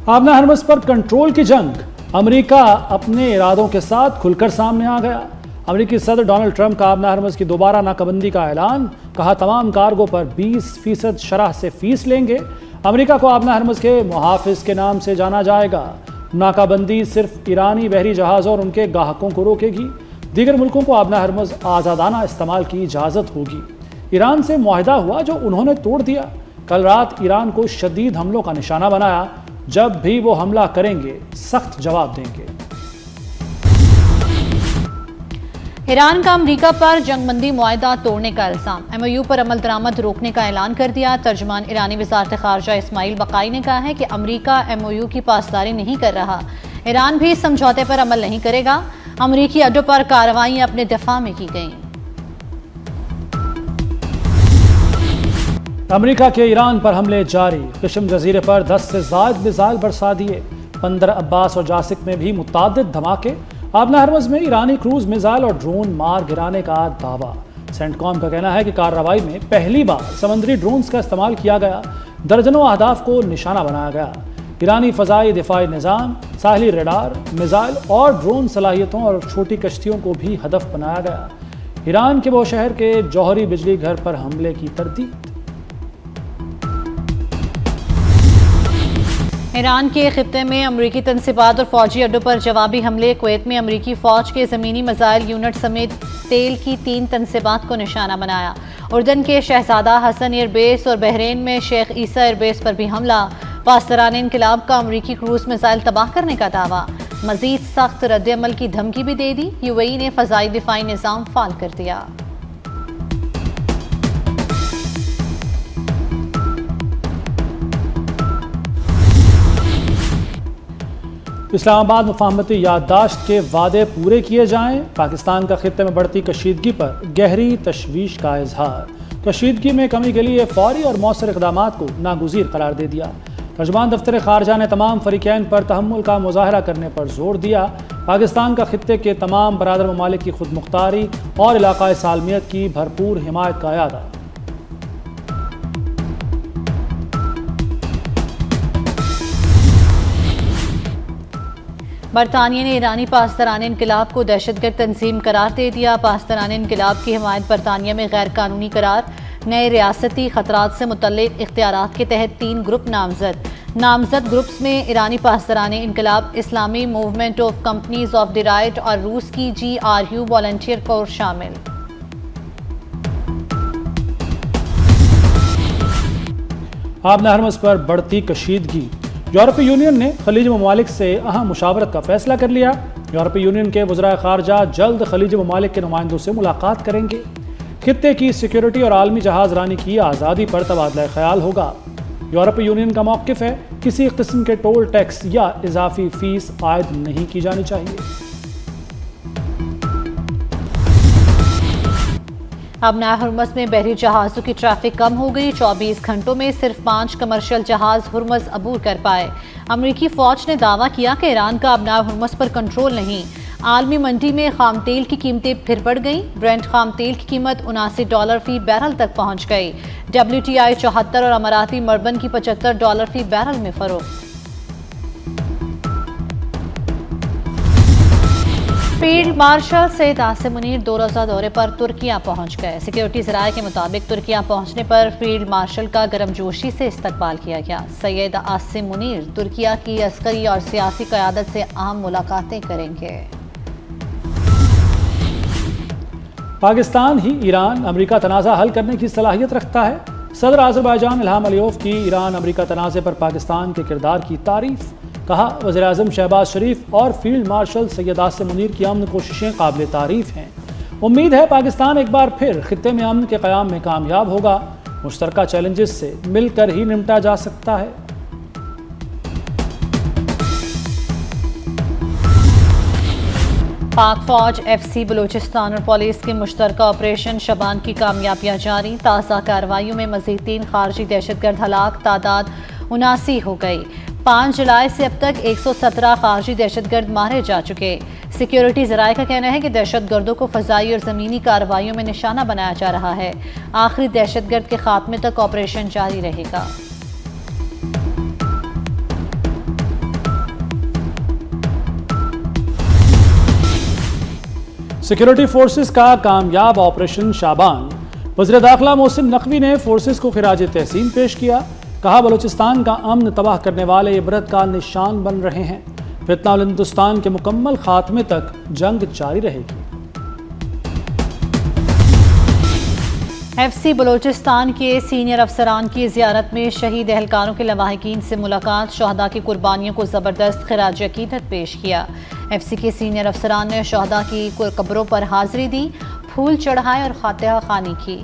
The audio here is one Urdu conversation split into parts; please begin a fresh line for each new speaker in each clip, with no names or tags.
آبنہ ہرمز پر کنٹرول کی جنگ، امریکہ اپنے ارادوں کے ساتھ کھل کر سامنے آ گیا۔ امریکی صدر ڈونلڈ ٹرمپ کا آبنہ ہرمز کی دوبارہ ناکہ بندی کا اعلان، کہا تمام کارگو پر 20% شرح سے فیس لیں گے۔ امریکہ کو آبنہ ہرمز کے محافظ کے نام سے جانا جائے گا۔ ناکہ بندی صرف ایرانی بحری جہازوں اور ان کے گاہکوں کو روکے گی، دیگر ملکوں کو آبنہ ہرمز آزادانہ استعمال کی اجازت ہوگی۔ ایران سے معاہدہ ہوا جو انہوں نے توڑ دیا۔ کل رات ایران کو شدید حملوں کا نشانہ بنایا، جب بھی وہ حملہ کریں گے سخت جواب دیں گے۔
ایران کا امریکہ پر جنگ بندی معاہدہ توڑنے کا الزام، ایم او یو پر عمل درآمد روکنے کا اعلان کر دیا۔ ترجمان ایرانی وزارت خارجہ اسماعیل بقائی نے کہا ہے کہ امریکہ ایم او یو کی پاسداری نہیں کر رہا، ایران بھی سمجھوتے پر عمل نہیں کرے گا۔ امریکی اڈوں پر کارروائیاں اپنے دفاع میں کی گئیں۔
امریکہ کے ایران پر حملے جاری، قشم جزیرے پر 10 سے زائد میزائل برسا دیے۔ بندر عباس اور جاسک میں بھی متعدد دھماکے۔ آبنہ ہرمز میں ایرانی کروز میزائل اور ڈرون مار گرانے کا دعویٰ۔ سینٹ کام کا کہنا ہے کہ کارروائی میں پہلی بار سمندری ڈرونز کا استعمال کیا گیا، درجنوں اہداف کو نشانہ بنایا گیا۔ ایرانی فضائی دفاعی نظام، ساحلی ریڈار، میزائل اور ڈرون صلاحیتوں اور چھوٹی کشتیوں کو بھی ہدف بنایا گیا۔ ایران کے وہ شہر کے جوہری بجلی گھر پر حملے کی تردید۔
ایران کے خطے میں امریکی تنصیبات اور فوجی اڈوں پر جوابی حملے۔ کویت میں امریکی فوج کے زمینی میزائل یونٹ سمیت تیل کی 3 تنصیبات کو نشانہ بنایا۔ اردن کے شہزادہ حسن ایئر بیس اور بحرین میں شیخ عیسیٰ ایئر بیس پر بھی حملہ۔ پاسداران انقلاب کا امریکی کروز میزائل تباہ کرنے کا دعویٰ، مزید سخت رد عمل کی دھمکی بھی دے دی۔ یو اے ای نے فضائی دفاعی نظام فعال کر دیا۔
اسلام آباد مفاہمتی یادداشت کے وعدے پورے کیے جائیں، پاکستان کا خطے میں بڑھتی کشیدگی پر گہری تشویش کا اظہار۔ کشیدگی میں کمی کے لیے فوری اور مؤثر اقدامات کو ناگزیر قرار دے دیا۔ ترجمان دفتر خارجہ نے تمام فریقین پر تحمل کا مظاہرہ کرنے پر زور دیا۔ پاکستان کا خطے کے تمام برادر ممالک کی خود مختاری اور علاقائی سالمیت کی بھرپور حمایت کا اعادہ۔
برطانیہ نے ایرانی پاسداران انقلاب کو دہشت گرد تنظیم قرار دے دیا۔ پاسداران انقلاب کی حمایت برطانیہ میں غیر قانونی قرار۔ نئے ریاستی خطرات سے متعلق اختیارات کے تحت 3 گروپ نامزد گروپس میں ایرانی پاسداران انقلاب، اسلامی movement of companies of the right اور روس کی GRU والنٹیئر کور شامل۔
آبنہ ہرمز پر بڑھتی کشیدگی، یورپی یونین نے خلیج ممالک سے اہم مشاورت کا فیصلہ کر لیا۔ یورپی یونین کے وزراء خارجہ جلد خلیج ممالک کے نمائندوں سے ملاقات کریں گے۔ خطے کی سیکیورٹی اور عالمی جہاز رانی کی آزادی پر تبادلہ خیال ہوگا۔ یورپی یونین کا موقف ہے کسی قسم کے ٹول ٹیکس یا اضافی فیس عائد نہیں کی جانی چاہیے۔
آبنہ ہرمز میں بحری جہازوں کی ٹریفک کم ہو گئی۔ 24 گھنٹوں میں صرف 5 کمرشل جہاز ہرمز عبور کر پائے۔ امریکی فوج نے دعویٰ کیا کہ ایران کا آبنہ ہرمز پر کنٹرول نہیں۔ عالمی منڈی میں خام تیل کی قیمتیں پھر بڑھ گئیں۔ برنٹ خام تیل کی قیمت $79 فی بیرل تک پہنچ گئی۔ WTI 74 اور اماراتی مربن کی $75 فی بیرل میں فروخت۔ فیلڈ مارشل سید عاصم منیر 2 روزہ دورے پر ترکیہ پہنچ گئے۔ سیکیورٹی ذرائع کے مطابق ترکیہ پہنچنے پر فیلڈ مارشل کا گرمجوشی سے استقبال کیا گیا۔ سید عاصم منیر ترکیہ کی عسکری اور سیاسی قیادت سے اہم ملاقاتیں کریں گے۔
پاکستان ہی ایران امریکہ تنازع حل کرنے کی صلاحیت رکھتا ہے، صدر آذربائیجان الہام علیوف کی ایران امریکہ تنازع پر پاکستان کے کردار کی تعریف۔ کہا وزیر اعظم شہباز شریف اور فیلڈ مارشل سید عاصم منیر کی امن کوششیں قابل تعریف ہیں۔ امید ہے پاکستان ایک بار پھر خطے میں امن کے قیام میں کامیاب ہوگا۔ مشترکہ چیلنجز سے مل کر ہی نمٹا جا سکتا ہے۔
پاک فوج، FCC بلوچستان اور پولیس کے مشترکہ آپریشن شبان کی کامیابیاں جاری۔ تازہ کارروائیوں میں مزید 3 خارجی دہشت گرد ہلاک، تعداد 79 ہو گئی۔ 5 جولائی سے اب تک 117 خارجی دہشت گرد مارے جا چکے۔ سیکیورٹی ذرائع کا کہنا ہے کہ دہشت گردوں کو فضائی اور زمینی کارروائیوں میں نشانہ بنایا جا رہا ہے۔ آخری دہشت گرد کے خاتمے تک آپریشن جاری رہے گا۔
سیکیورٹی فورسز کا کامیاب آپریشن شابان، وزیر داخلہ محسن نقوی نے فورسز کو خراج تحسین پیش کیا، کہا بلوچستان کا امن تباہ کرنے والے عبرت کا نشان بن رہے ہیں، فتنہ ہندوستان کے مکمل خاتمے تک جنگ جاری رہے گی۔
ایف سی بلوچستان کے سینئر افسران کی زیارت میں شہید اہلکاروں کے لواحقین سے ملاقات، شہداء کی قربانیوں کو زبردست خراج عقیدت پیش کیا۔ ایف سی کے سینئر افسران نے شہداء کی قبروں پر حاضری دی، پھول چڑھائے اور فاتحہ خوانی کی۔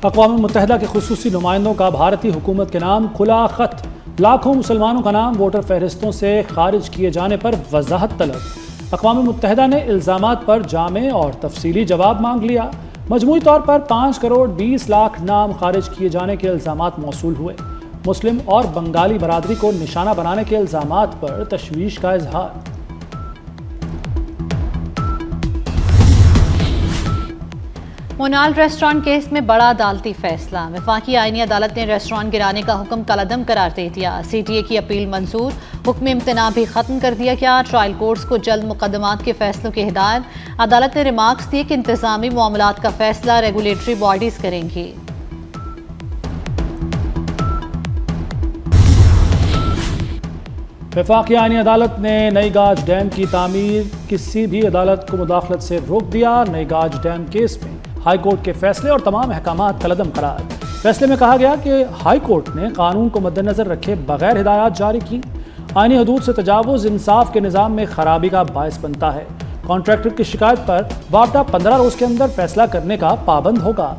اقوام متحدہ کے خصوصی نمائندوں کا بھارتی حکومت کے نام کھلا خط، لاکھوں مسلمانوں کا نام ووٹر فہرستوں سے خارج کیے جانے پر وضاحت طلب۔ اقوام متحدہ نے الزامات پر جامع اور تفصیلی جواب مانگ لیا۔ مجموعی طور پر 5 کروڑ 20 لاکھ نام خارج کیے جانے کے الزامات موصول ہوئے۔ مسلم اور بنگالی برادری کو نشانہ بنانے کے الزامات پر تشویش کا اظہار۔
مونال ریسٹورانٹ کیس میں بڑا عدالتی فیصلہ، وفاقی آئینی عدالت نے ریسٹورانٹ گرانے کا حکم کالعدم قرار دے دیا۔ سی ٹی اے کی اپیل منظور، حکم امتناع بھی ختم کر دیا گیا۔ ٹرائل کورٹس کو جلد مقدمات کے فیصلوں کی ہدایت۔ عدالت نے ریمارکس دیے کہ انتظامی معاملات کا فیصلہ ریگولیٹری باڈیز کریں گی۔
وفاقی آئینی عدالت نے نئی گاج ڈیم کی تعمیر کسی بھی عدالت کو مداخلت سے روک دیا۔ نئی گاج ڈیم کیس میں ہائی کورٹ کے فیصلے اور تمام احکامات کالعدم قرار۔ فیصلے میں کہا گیا کہ ہائی کورٹ نے قانون کو مد نظر رکھے بغیر ہدایات جاری کی۔ آئینی حدود سے تجاوز انصاف کے نظام میں خرابی کا باعث بنتا ہے۔ کانٹریکٹر کی شکایت پر وابڈا 15 روز کے اندر فیصلہ کرنے کا پابند ہوگا۔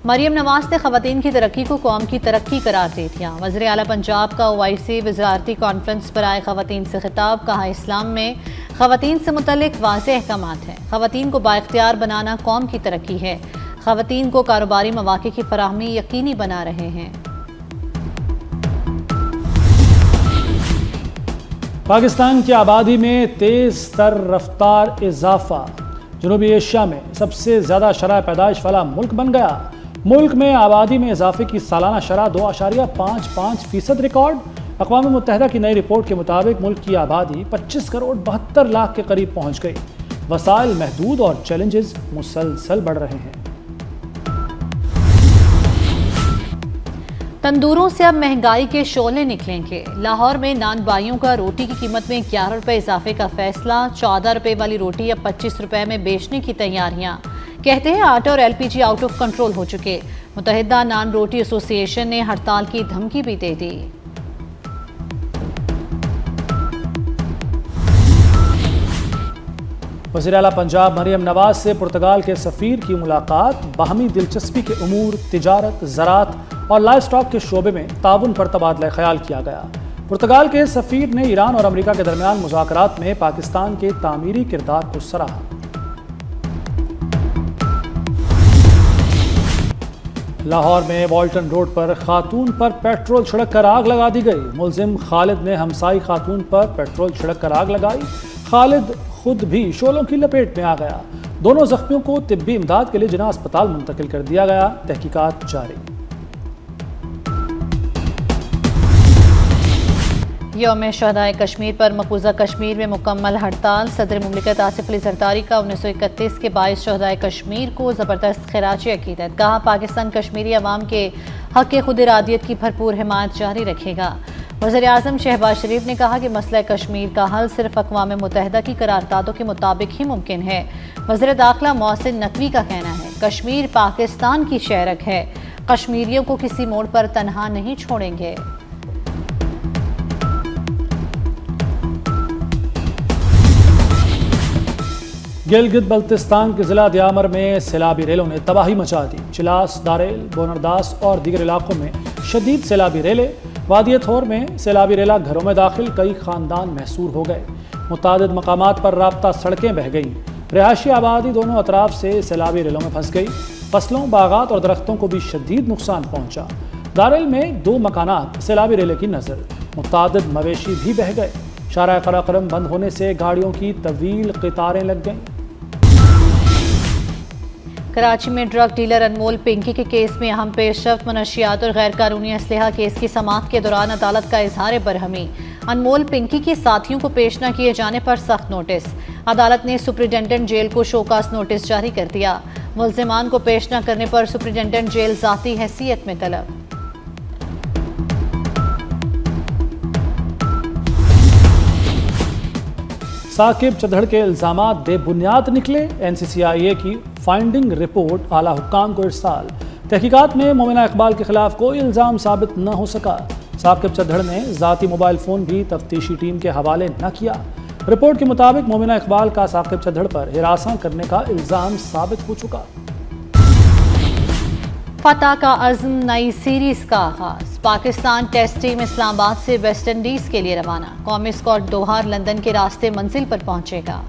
مریم نواز نے خواتین کی ترقی کو قوم کی ترقی قرار دے دیا۔ وزیر اعلیٰ پنجاب کا اوائسی وزارتی کانفرنس پر آئے خواتین سے خطاب، کہا اسلام میں خواتین سے متعلق واضح احکامات ہیں۔ خواتین کو بااختیار بنانا قوم کی ترقی ہے۔ خواتین کو کاروباری مواقع کی فراہمی یقینی بنا رہے ہیں۔
پاکستان کی آبادی میں تیز تر رفتار اضافہ، جنوبی ایشیا میں سب سے زیادہ شرح پیدائش والا ملک بن گیا۔ ملک میں آبادی میں اضافے کی سالانہ شرح 2.55% ریکارڈ۔ اقوام متحدہ کی نئی رپورٹ کے مطابق ملک کی آبادی 25 کروڑ 72 لاکھ کے قریب پہنچ گئی۔ وسائل محدود اور چیلنجز مسلسل بڑھ رہے ہیں۔
تندوروں سے اب مہنگائی کے شعلے نکلیں گے۔ لاہور میں نان بائیوں کا روٹی کی قیمت میں 11 روپے اضافے کا فیصلہ، 14 روپے والی روٹی اب 25 روپے میں بیچنے کی تیاریاں۔ کہتے ہیں آٹا اور LPG آؤٹ آف کنٹرول ہو چکے۔ متحدہ نان روٹی ایسوسی ایشن نے ہڑتال کی دھمکی بھی دے دی۔
وزیر اعلیٰ پنجاب مریم نواز سے پرتگال کے سفیر کی ملاقات، باہمی دلچسپی کے امور، تجارت، زراعت اور لائف اسٹاک کے شعبے میں تعاون پر تبادلہ خیال کیا گیا۔ پرتگال کے سفیر نے ایران اور امریکہ کے درمیان مذاکرات میں پاکستان کے تعمیری کردار کو سراہا۔ لاہور میں والٹن روڈ پر خاتون پر پیٹرول چھڑک کر آگ لگا دی گئی۔ ملزم خالد نے ہمسائی خاتون پر پیٹرول چھڑک کر آگ لگائی۔ خالد خود بھی شعلوں کی لپیٹ میں آ گیا۔ دونوں زخمیوں کو طبی امداد کے لیے جناح اسپتال منتقل کر دیا گیا۔ تحقیقات جاری۔
یوم شہدائے کشمیر پر مقبوضہ کشمیر میں مکمل ہڑتال۔ صدر مملکت آصف علی زرداری کا 1931 کے باعث شہدائے کشمیر کو زبردست خراج عقیدت، کہا پاکستان کشمیری عوام کے حق خود ارادیت کی بھرپور حمایت جاری رکھے گا۔ وزیر اعظم شہباز شریف نے کہا کہ مسئلہ کشمیر کا حل صرف اقوام متحدہ کی قراردادوں کے مطابق ہی ممکن ہے۔ وزیر داخلہ محسن نقوی کا کہنا ہے کشمیر پاکستان کی شہرک ہے، کشمیریوں کو کسی موڑ پر تنہا نہیں چھوڑیں گے۔
گلگت بلتستان کے ضلع دیامر میں سیلابی ریلوں نے تباہی مچا دی۔ چلاس، داریل، بونرداس اور دیگر علاقوں میں شدید سیلابی ریلیں۔ وادی تھور میں سیلابی ریلا گھروں میں داخل، کئی خاندان محصور ہو گئے۔ متعدد مقامات پر رابطہ سڑکیں بہہ گئیں۔ رہائشی آبادی دونوں اطراف سے سیلابی ریلوں میں پھنس گئی۔ فصلوں، باغات اور درختوں کو بھی شدید نقصان پہنچا۔ داریل میں 2 مکانات سیلابی ریلے کی نظر، متعدد مویشی بھی بہہ گئے۔ شارع قراقرم بند ہونے سے گاڑیوں کی طویل قطاریں لگ گئیں۔
کراچی میں ڈرگ ڈیلر انمول پنکی کے کیس میں اہم پیش رفت، منشیات اور غیر قانونی اسلحہ کیس کی سماعت کے دوران عدالت کا اظہار برہمی، انمول پنکی کے ساتھیوں کو پیش نہ کیے جانے پر سخت نوٹس، عدالت نے سپرنٹنڈنٹ جیل کو شوکاز نوٹس جاری کر دیا، ملزمان کو پیش نہ کرنے پر سپرنٹنڈنٹ جیل ذاتی حیثیت میں طلب۔
ثاقب چدھڑ کے الزامات بے بنیاد نکلے، NCCIA کی فائنڈنگ رپورٹ اعلیٰ حکام کو ارسال، تحقیقات میں مومنہ اقبال کے خلاف کوئی الزام ثابت نہ ہو سکا، ثاقب چدھڑ نے ذاتی موبائل فون بھی تفتیشی ٹیم کے حوالے نہ کیا، رپورٹ کے مطابق مومنہ اقبال کا ثاقب چدھڑ پر ہراساں کرنے کا الزام ثابت ہو چکا۔
فتح کا عزم، نئی سیریز کا آغاز، پاکستان ٹیسٹ ٹیم اسلام آباد سے ویسٹ انڈیز کے لیے روانہ، قومی اسکواڈ دوحہ لندن کے راستے منزل پر پہنچے گا۔